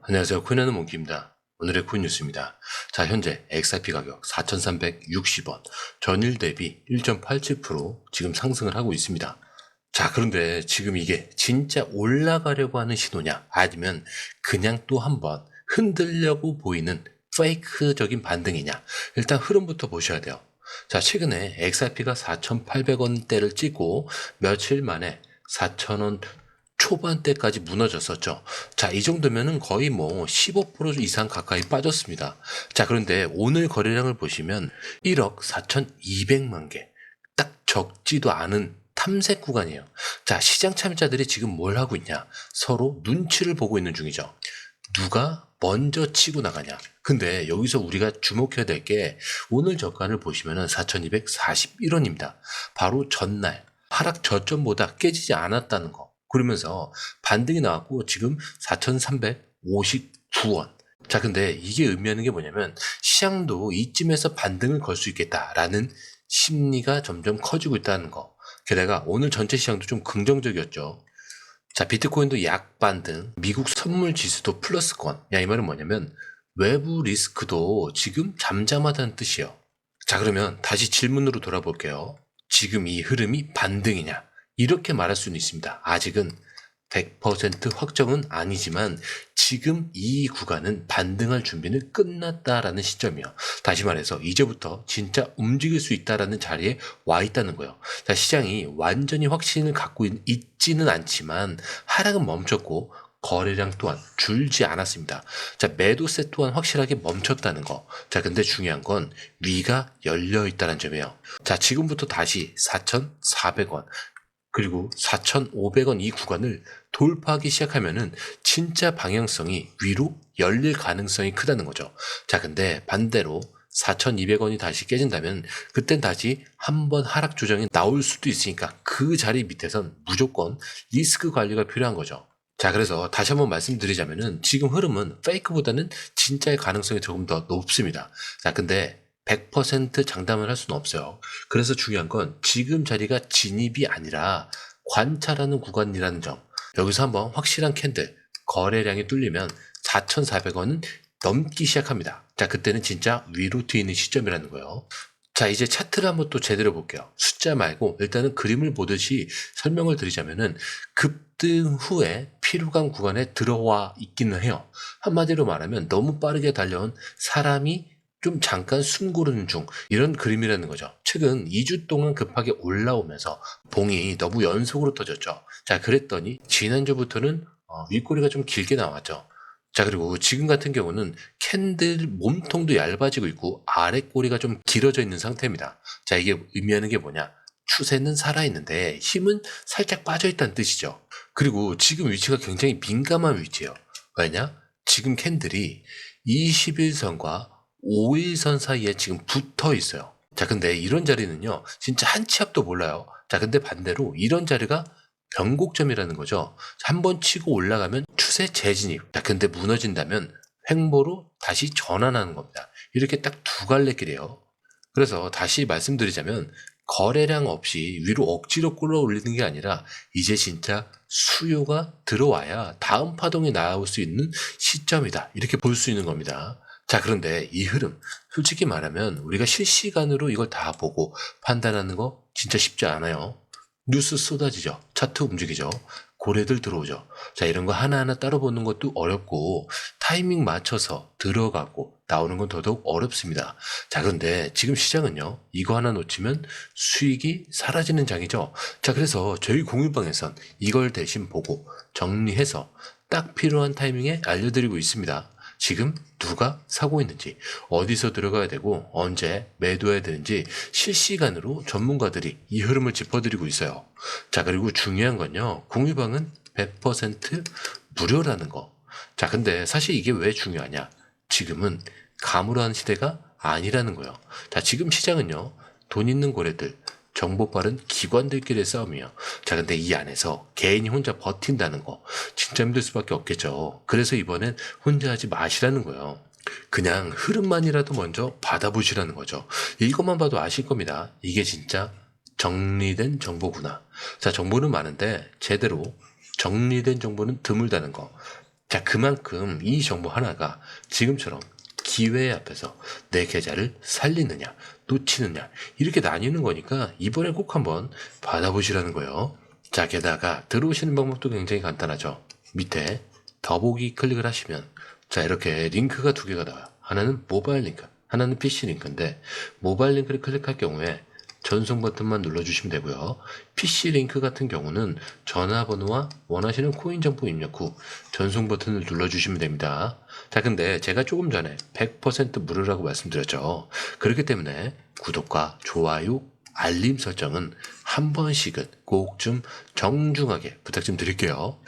안녕하세요. 코인하는 몽키입니다. 오늘의 코인 뉴스입니다. 자, 현재 XRP 가격 4,360원, 전일 대비 1.87% 지금 상승을 하고 있습니다. 자, 그런데 지금 이게 진짜 올라가려고 하는 신호냐, 아니면 그냥 또 한번 흔들려고 보이는 페이크적인 반등이냐, 일단 흐름부터 보셔야 돼요. 자, 최근에 XRP가 4,800원대를 찍고 며칠 만에 4,000원 초반대까지 무너졌었죠. 자, 이 정도면은 거의 뭐 15% 이상 가까이 빠졌습니다. 자, 그런데 오늘 거래량을 보시면 1억 4,200만 개. 딱 적지도 않은 탐색 구간이에요. 자, 시장 참여자들이 지금 뭘 하고 있냐? 서로 눈치를 보고 있는 중이죠. 누가 먼저 치고 나가냐? 근데 여기서 우리가 주목해야 될 게 오늘 저가를 보시면은 4,241원입니다. 바로 전날 하락 저점보다 깨지지 않았다는 거. 그러면서 반등이 나왔고 지금 4,359원. 자, 근데 이게 의미하는 게 뭐냐면 시장도 이쯤에서 반등을 걸 수 있겠다라는 심리가 점점 커지고 있다는 거. 게다가 오늘 전체 시장도 좀 긍정적이었죠. 자, 비트코인도 약반등, 미국 선물 지수도 플러스권. 야, 이 말은 뭐냐면 외부 리스크도 지금 잠잠하다는 뜻이에요. 자, 그러면 다시 질문으로 돌아볼게요. 지금 이 흐름이 반등이냐? 이렇게 말할 수는 있습니다. 아직은 100% 확정은 아니지만 지금 이 구간은 반등할 준비는 끝났다라는 시점이요. 다시 말해서 이제부터 진짜 움직일 수 있다라는 자리에 와 있다는 거예요. 자, 시장이 완전히 확신을 갖고 있지는 않지만 하락은 멈췄고 거래량 또한 줄지 않았습니다. 자, 매도세 또한 확실하게 멈췄다는 거. 자, 근데 중요한 건 위가 열려 있다는 점이에요. 자, 지금부터 다시 4,400원 그리고 4,500원 이 구간을 돌파하기 시작하면은 진짜 방향성이 위로 열릴 가능성이 크다는 거죠. 자, 근데 반대로 4,200원이 다시 깨진다면 그땐 다시 한번 하락 조정이 나올 수도 있으니까 그 자리 밑에선 무조건 리스크 관리가 필요한 거죠. 자, 그래서 다시 한번 말씀드리자면은 지금 흐름은 페이크보다는 진짜의 가능성이 조금 더 높습니다. 자, 근데 100% 장담을 할 수는 없어요. 그래서 중요한 건 지금 자리가 진입이 아니라 관찰하는 구간이라는 점. 여기서 한번 확실한 캔들, 거래량이 뚫리면 4,400원은 넘기 시작합니다. 자, 그때는 진짜 위로 트이는 시점이라는 거예요. 자, 이제 차트를 한번 또 제대로 볼게요. 숫자 말고 일단은 그림을 보듯이 설명을 드리자면은 급등 후에 피로감 구간에 들어와 있기는 해요. 한마디로 말하면 너무 빠르게 달려온 사람이 좀 잠깐 숨 고르는 중, 이런 그림이라는 거죠. 최근 2주 동안 급하게 올라오면서 봉이 너무 연속으로 터졌죠. 자, 그랬더니 지난주부터는 윗꼬리가 좀 길게 나왔죠. 자, 그리고 지금 같은 경우는 캔들 몸통도 얇아지고 있고 아래 꼬리가 좀 길어져 있는 상태입니다. 자, 이게 의미하는 게 뭐냐? 추세는 살아있는데 힘은 살짝 빠져있다는 뜻이죠. 그리고 지금 위치가 굉장히 민감한 위치예요. 왜냐? 지금 캔들이 21선과 5일선 사이에 지금 붙어 있어요. 자, 근데 이런 자리는요, 진짜 한 치 앞도 몰라요. 자, 근데 반대로 이런 자리가 변곡점이라는 거죠. 한 번 치고 올라가면 추세 재진입. 자, 근데 무너진다면 횡보로 다시 전환하는 겁니다. 이렇게 딱 두 갈래 길이에요. 그래서 다시 말씀드리자면 거래량 없이 위로 억지로 끌어올리는 게 아니라 이제 진짜 수요가 들어와야 다음 파동이 나올 수 있는 시점이다. 이렇게 볼 수 있는 겁니다. 자, 그런데 이 흐름, 솔직히 말하면 우리가 실시간으로 이걸 다 보고 판단하는 거 진짜 쉽지 않아요. 뉴스 쏟아지죠. 차트 움직이죠. 고래들 들어오죠. 자, 이런 거 하나하나 따로 보는 것도 어렵고 타이밍 맞춰서 들어가고 나오는 건 더더욱 어렵습니다. 자, 그런데 지금 시장은요, 이거 하나 놓치면 수익이 사라지는 장이죠. 자, 그래서 저희 공유방에선 이걸 대신 보고 정리해서 딱 필요한 타이밍에 알려드리고 있습니다. 지금 누가 사고 있는지, 어디서 들어가야 되고 언제 매도해야 되는지 실시간으로 전문가들이 이 흐름을 짚어드리고 있어요. 자, 그리고 중요한 건요, 공유방은 100% 무료라는 거. 자, 근데 사실 이게 왜 중요하냐? 지금은 가물한 시대가 아니라는 거예요. 자, 지금 시장은요, 돈 있는 고래들, 정보 빠른 기관들끼리의 싸움이에요. 자, 근데 이 안에서 개인이 혼자 버틴다는 거 진짜 힘들 수밖에 없겠죠. 그래서 이번엔 혼자 하지 마시라는 거예요. 그냥 흐름만이라도 먼저 받아보시라는 거죠. 이것만 봐도 아실 겁니다. 이게 진짜 정리된 정보구나. 자, 정보는 많은데 제대로 정리된 정보는 드물다는 거. 자, 그만큼 이 정보 하나가 지금처럼 기회 앞에서 내 계좌를 살리느냐, 놓치느냐, 이렇게 나뉘는 거니까 이번에 꼭 한번 받아보시라는 거예요. 자, 게다가 들어오시는 방법도 굉장히 간단하죠. 밑에 더보기 클릭을 하시면, 자, 이렇게 링크가 두 개가 나와요. 하나는 모바일 링크, 하나는 PC 링크인데, 모바일 링크를 클릭할 경우에 전송 버튼만 눌러주시면 되고요. PC 링크 같은 경우는 전화번호와 원하시는 코인 정보 입력 후 전송 버튼을 눌러주시면 됩니다. 자, 근데 제가 조금 전에 100% 무료라고 말씀드렸죠. 그렇기 때문에 구독과 좋아요, 알림 설정은 한 번씩은 꼭 좀 정중하게 부탁 좀 드릴게요.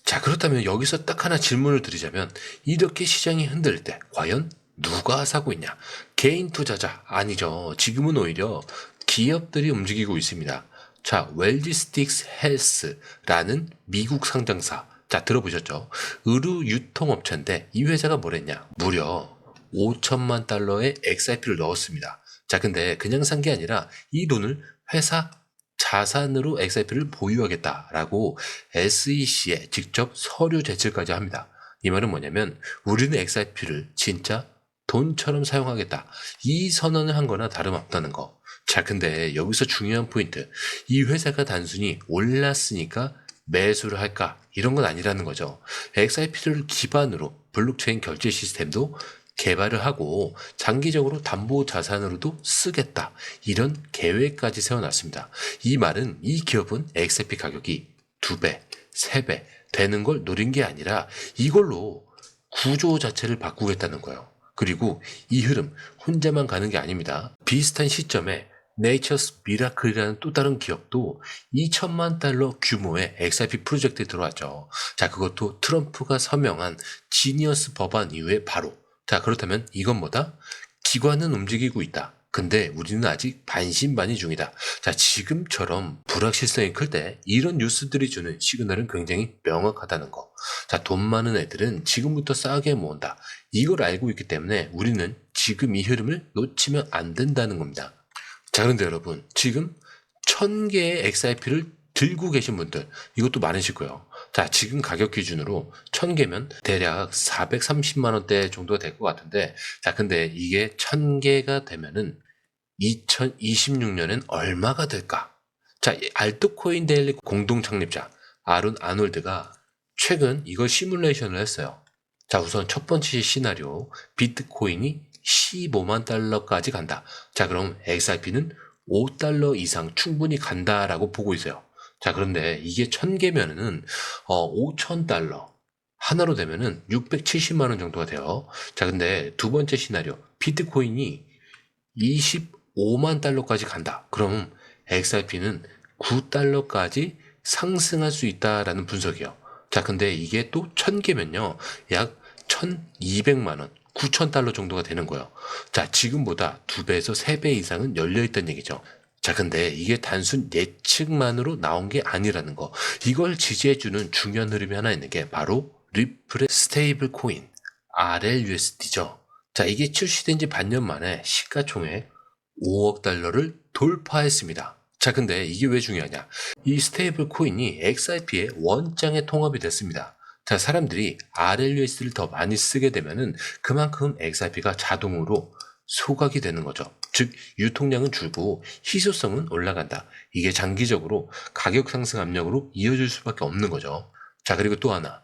자, 그렇다면 여기서 딱 하나 질문을 드리자면, 이렇게 시장이 흔들릴 때 과연 누가 사고 있냐? 개인 투자자 아니죠. 지금은 오히려 기업들이 움직이고 있습니다. 자, 웰지스틱스 헬스라는 미국 상장사. 자, 들어보셨죠? 의류 유통업체인데 이 회사가 뭐랬냐? 무려 5천만 달러의 XRP를 넣었습니다. 자, 근데 그냥 산 게 아니라 이 돈을 회사 자산으로 XRP를 보유하겠다라고 SEC에 직접 서류 제출까지 합니다. 이 말은 뭐냐면 우리는 XRP를 진짜 돈처럼 사용하겠다. 이 선언을 한 거나 다름없다는 거. 자, 근데 여기서 중요한 포인트. 이 회사가 단순히 올랐으니까 매수를 할까? 이런 건 아니라는 거죠. XRP를 기반으로 블록체인 결제 시스템도 개발을 하고 장기적으로 담보 자산으로도 쓰겠다. 이런 계획까지 세워놨습니다. 이 말은 이 기업은 XRP 가격이 2배, 3배 되는 걸 노린 게 아니라 이걸로 구조 자체를 바꾸겠다는 거예요. 그리고 이 흐름 혼자만 가는 게 아닙니다. 비슷한 시점에 네이처스 미라클이라는 또 다른 기업도 2천만 달러 규모의 XRP 프로젝트에 들어왔죠. 자, 그것도 트럼프가 서명한 지니어스 법안 이후에 바로. 자, 그렇다면 이건 뭐다? 기관은 움직이고 있다. 근데 우리는 아직 반신반의 중이다. 자, 지금처럼 불확실성이 클 때 이런 뉴스들이 주는 시그널은 굉장히 명확하다는 거. 자, 돈 많은 애들은 지금부터 싸게 모은다. 이걸 알고 있기 때문에 우리는 지금 이 흐름을 놓치면 안 된다는 겁니다. 자, 그런데 여러분, 지금 1000개의 XRP를 들고 계신 분들, 이것도 많으실 거예요. 자, 지금 가격 기준으로 1000개면 대략 430만 원대 정도가 될 것 같은데, 자, 근데 이게 1000개가 되면은 2026년엔 얼마가 될까? 자, 알트코인 데일리 공동 창립자 아론 아놀드가 최근 이걸 시뮬레이션을 했어요. 자, 우선 첫 번째 시나리오, 비트코인이 15만 달러까지 간다. 자, 그럼 XRP는 5달러 이상 충분히 간다라고 보고 있어요. 자, 그런데 이게 1000개면은 5,000달러 하나로 되면은 670만 원 정도가 돼요. 자, 근데 두 번째 시나리오, 비트코인이 25만 달러까지 간다. 그럼 XRP는 9달러까지 상승할 수 있다라는 분석이에요. 자, 근데 이게 또 1000개면요. 약 1200만 원, 9000달러 정도가 되는 거예요. 자, 지금보다 2배에서 3배 이상은 열려있다는 얘기죠. 자, 근데 이게 단순 예측만으로 나온 게 아니라는 거. 이걸 지지해주는 중요한 흐름이 하나 있는 게 바로 리플의 스테이블 코인, RLUSD죠. 자, 이게 출시된 지 반년 만에 시가총액 5억 달러를 돌파했습니다. 자, 근데 이게 왜 중요하냐? 이 스테이블 코인이 XRP의 원장에 통합이 됐습니다. 자, 사람들이 RLUSD를 더 많이 쓰게 되면은 그만큼 XRP가 자동으로 소각이 되는 거죠. 즉, 유통량은 줄고 희소성은 올라간다. 이게 장기적으로 가격 상승 압력으로 이어질 수밖에 없는 거죠. 자, 그리고 또 하나.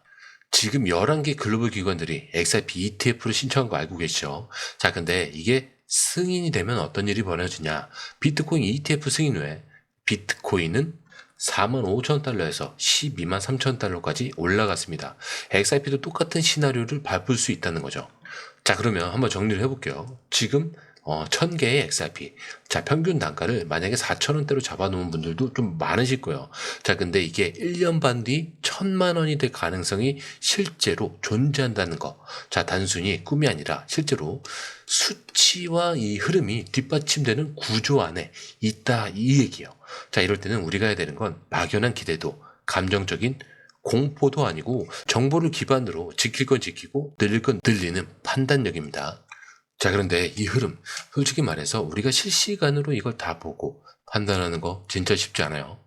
지금 11개 글로벌 기관들이 XRP ETF를 신청한 거 알고 계시죠? 자, 근데 이게 승인이 되면 어떤 일이 벌어지냐? 비트코인 ETF 승인 후에 비트코인은 45,000달러에서 123,000달러까지 올라갔습니다. XRP도 똑같은 시나리오를 밟을 수 있다는 거죠. 자, 그러면 한번 정리를 해볼게요. 지금 1000개의 XRP. 자, 평균 단가를 만약에 4,000원대로 잡아놓은 분들도 좀 많으실 거예요. 자, 근데 이게 1년 반 뒤 1000만 원이 될 가능성이 실제로 존재한다는 거. 자, 단순히 꿈이 아니라 실제로 수치와 이 흐름이 뒷받침되는 구조 안에 있다, 이 얘기예요. 자, 이럴 때는 우리가 해야 되는 건 막연한 기대도, 감정적인 공포도 아니고 정보를 기반으로 지킬 건 지키고 늘릴 건 늘리는 판단력입니다. 자, 그런데 이 흐름, 솔직히 말해서 우리가 실시간으로 이걸 다 보고 판단하는 거 진짜 쉽지 않아요.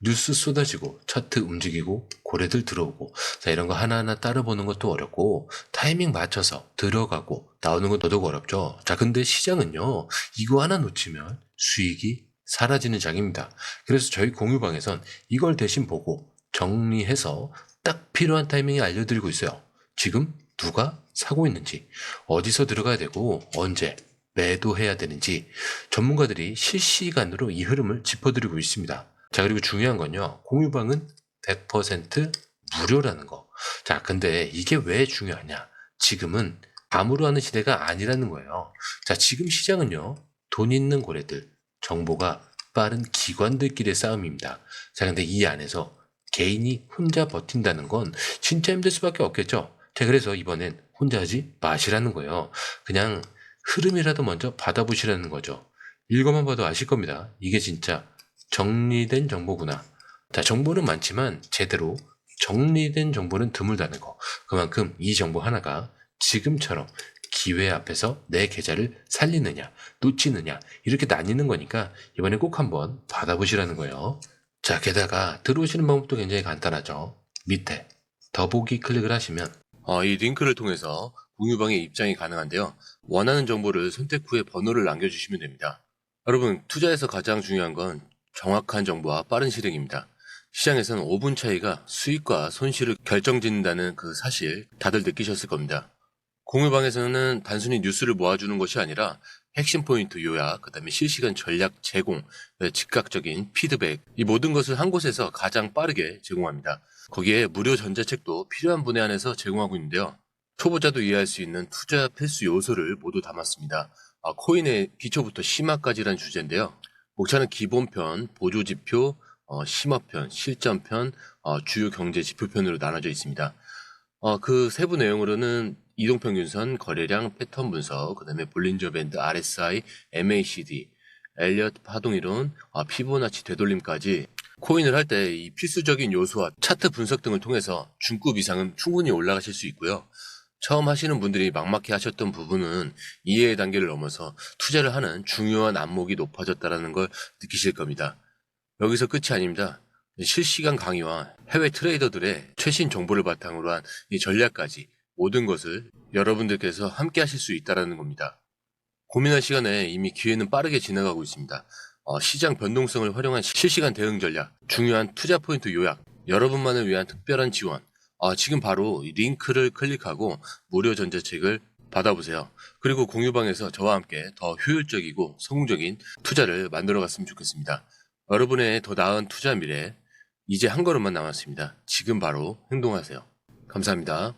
뉴스 쏟아지고 차트 움직이고 고래들 들어오고 자 이런 거 하나하나 따라보는 것도 어렵고 타이밍 맞춰서 들어가고 나오는 건 더더욱 어렵죠. 자 근데 시장은요 이거 하나 놓치면 수익이 사라지는 장입니다. 그래서 저희 공유방에선 이걸 대신 보고 정리해서 딱 필요한 타이밍에 알려드리고 있어요. 지금 누가 사고 있는지, 어디서 들어가야 되고 언제 매도해야 되는지 전문가들이 실시간으로 이 흐름을 짚어드리고 있습니다. 자 그리고 중요한 건요. 공유방은 100% 무료라는 거. 자 근데 이게 왜 중요하냐. 지금은 감으로 하는 시대가 아니라는 거예요. 자 지금 시장은요. 돈 있는 고래들, 정보가 빠른 기관들끼리의 싸움입니다. 자 근데 이 안에서 개인이 혼자 버틴다는 건 진짜 힘들 수밖에 없겠죠. 자 그래서 이번엔 혼자 하지 마시라는 거예요. 그냥 흐름이라도 먼저 받아보시라는 거죠. 읽어만 봐도 아실 겁니다. 이게 진짜 정리된 정보구나. 자, 정보는 많지만 제대로 정리된 정보는 드물다는 거. 그만큼 이 정보 하나가 지금처럼 기회 앞에서 내 계좌를 살리느냐, 놓치느냐 이렇게 나뉘는 거니까 이번에 꼭 한번 받아보시라는 거예요. 자, 게다가 들어오시는 방법도 굉장히 간단하죠. 밑에 더보기 클릭을 하시면 이 링크를 통해서 공유방에 입장이 가능한데요. 원하는 정보를 선택 후에 번호를 남겨주시면 됩니다. 여러분, 투자에서 가장 중요한 건 정확한 정보와 빠른 실행입니다. 시장에서는 5분 차이가 수익과 손실을 결정짓는다는 그 사실 다들 느끼셨을 겁니다. 공유방에서는 단순히 뉴스를 모아주는 것이 아니라 핵심 포인트 요약, 그 다음에 실시간 전략 제공, 즉각적인 피드백, 이 모든 것을 한 곳에서 가장 빠르게 제공합니다. 거기에 무료 전자책도 필요한 분야 안에서 제공하고 있는데요. 초보자도 이해할 수 있는 투자 필수 요소를 모두 담았습니다. 코인의 기초부터 심화까지란 주제인데요. 목차는 기본편, 보조지표, 심화편, 실전편, 주요 경제 지표편으로 나눠져 있습니다. 그 세부 내용으로는 이동평균선, 거래량, 패턴 분석, 그 다음에 볼린저 밴드, RSI, MACD, 엘리엇 파동이론, 피보나치 되돌림까지 코인을 할 때 이 필수적인 요소와 차트 분석 등을 통해서 중급 이상은 충분히 올라가실 수 있고요. 처음 하시는 분들이 막막해 하셨던 부분은 이해의 단계를 넘어서 투자를 하는 중요한 안목이 높아졌다는 걸 느끼실 겁니다. 여기서 끝이 아닙니다. 실시간 강의와 해외 트레이더들의 최신 정보를 바탕으로 한 이 전략까지 모든 것을 여러분들께서 함께 하실 수 있다는 겁니다. 고민할 시간에 이미 기회는 빠르게 지나가고 있습니다. 시장 변동성을 활용한 실시간 대응 전략, 중요한 투자 포인트 요약, 여러분만을 위한 특별한 지원, 지금 바로 이 링크를 클릭하고 무료 전자책을 받아보세요. 그리고 공유방에서 저와 함께 더 효율적이고 성공적인 투자를 만들어 갔으면 좋겠습니다. 여러분의 더 나은 투자 미래, 이제 한 걸음만 남았습니다. 지금 바로 행동하세요. 감사합니다.